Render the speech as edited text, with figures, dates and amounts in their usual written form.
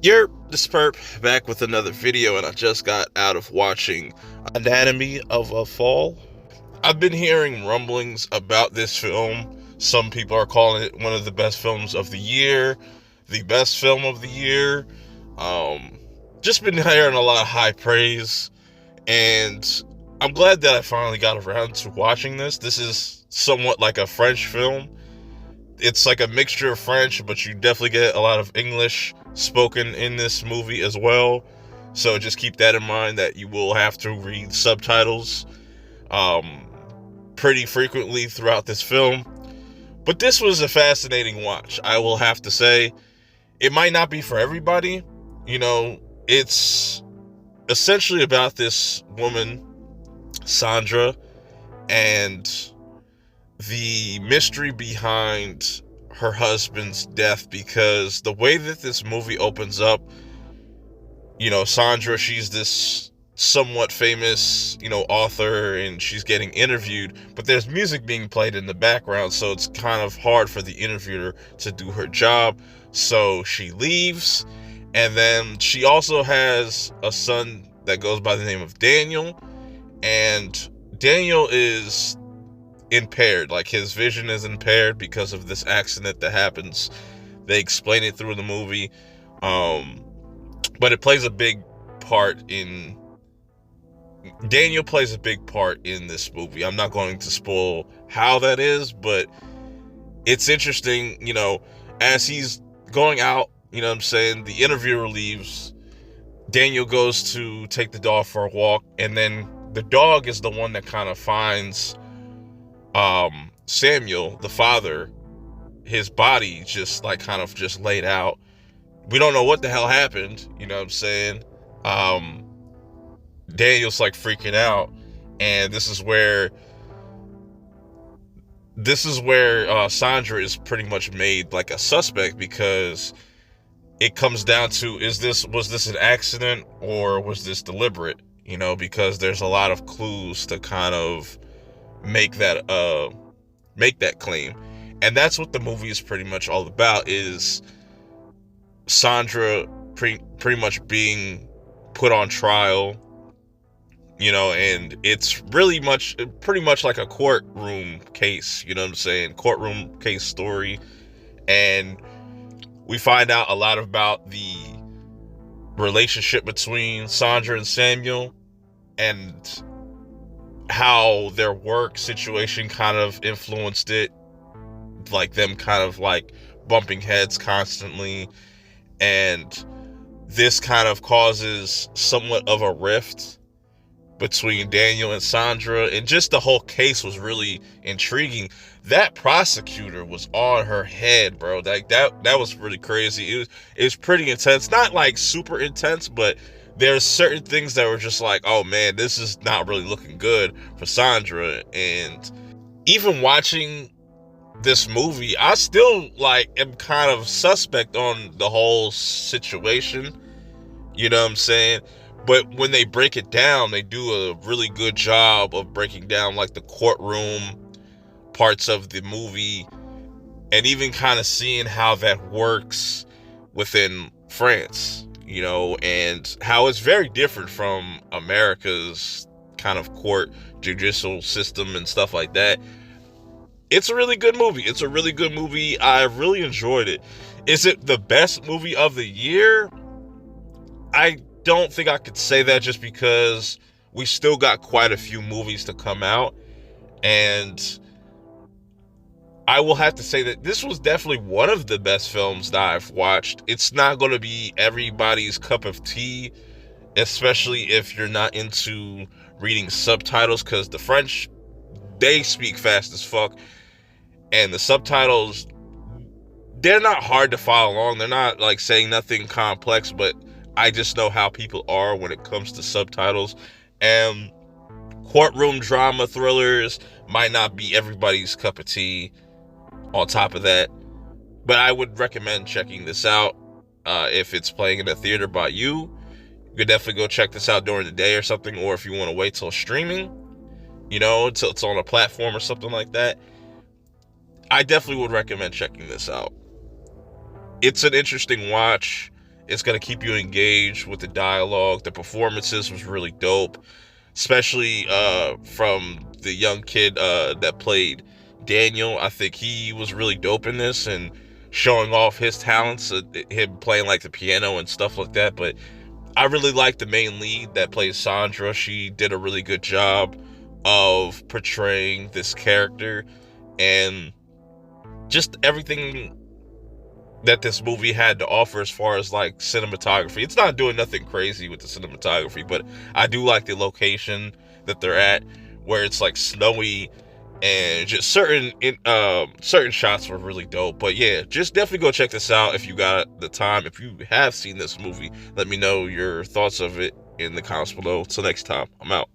This perp back with another video, and I just got out of watching Anatomy of a Fall. I've been hearing rumblings about this film. Some people are calling it one of the best films of the year, the best film of the year. Um, just been hearing a lot of high praise, and I'm glad that I finally got around to watching this. This is somewhat like a French film. It's like a mixture of French, but you definitely get a lot of English spoken in this movie as well. So just keep that in mind that you will have to read subtitles um, pretty frequently throughout this film. But this was a fascinating watch, I will have to say. It might not be for everybody. It's essentially about this woman, Sandra, and the mystery behind her husband's death, because the way that this movie opens up, Sandra, she's this somewhat famous, author, and she's getting interviewed, but there's music being played in the background, so it's kind of hard for the interviewer to do her job. So she leaves, and then she also has a son that goes by the name of Daniel, and Daniel is impaired. Like, his vision is impaired because of this accident that happens. They explain it through the movie, but it plays a big part in Daniel plays a big part in this movie. I'm not going to spoil how that is, but it's interesting. As he's going out, what I'm saying, the interviewer leaves, Daniel goes to take the dog for a walk, and then the dog is the one that kind of finds Samuel, the father, his body just like kind of just laid out. We don't know what the hell happened, what I'm saying. Daniel's like freaking out, and this is where Sandra is pretty much made like a suspect, because it comes down to, was this an accident or was this deliberate? Because there's a lot of clues to kind of make that claim. And that's what the movie is pretty much all about, is Sandra pretty much being put on trial, and it's pretty much like a courtroom case, what I'm saying, courtroom case story. And we find out a lot about the relationship between Sandra and Samuel, and how their work situation kind of influenced it, like them kind of like bumping heads constantly, and this kind of causes somewhat of a rift between Daniel and Sandra, and just the whole case was really intriguing. That prosecutor was on her head, bro. Like that was really crazy. It was pretty intense. Not like super intense, but there's certain things that were just like, oh man, this is not really looking good for Sandra. And even watching this movie, I still am kind of suspect on the whole situation. What I'm saying? But when they break it down, they do a really good job of breaking down like the courtroom parts of the movie, and even kind of seeing how that works within France, and how it's very different from America's kind of court judicial system and stuff like that. It's a really good movie. I really enjoyed it. Is it the best movie of the year? I don't think I could say that, just because we still got quite a few movies to come out, and I will have to say that this was definitely one of the best films that I've watched. It's not going to be everybody's cup of tea, especially if you're not into reading subtitles, because the French, they speak fast as fuck, and the subtitles, they're not hard to follow along. They're not like saying nothing complex, but I just know how people are when it comes to subtitles. And courtroom drama thrillers might not be everybody's cup of tea on top of that, but I would recommend checking this out. If it's playing in a theater by you, you could definitely go check this out during the day or something, or if you want to wait till streaming, until it's on a platform or something like that, I definitely would recommend checking this out. It's an interesting watch. It's going to keep you engaged with the dialogue. The performances was really dope, especially from the young kid that played Daniel. I think he was really dope in this and showing off his talents, him playing like the piano and stuff like that. But I really like the main lead that plays Sandra. She did a really good job of portraying this character, and just everything that this movie had to offer as far as like cinematography. It's not doing nothing crazy with the cinematography, but I do like the location that they're at, where it's like snowy, and just certain shots were really dope. But yeah, just definitely go check this out if you got the time. If you have seen this movie, let me know your thoughts of it in the comments below. Till next time, I'm out.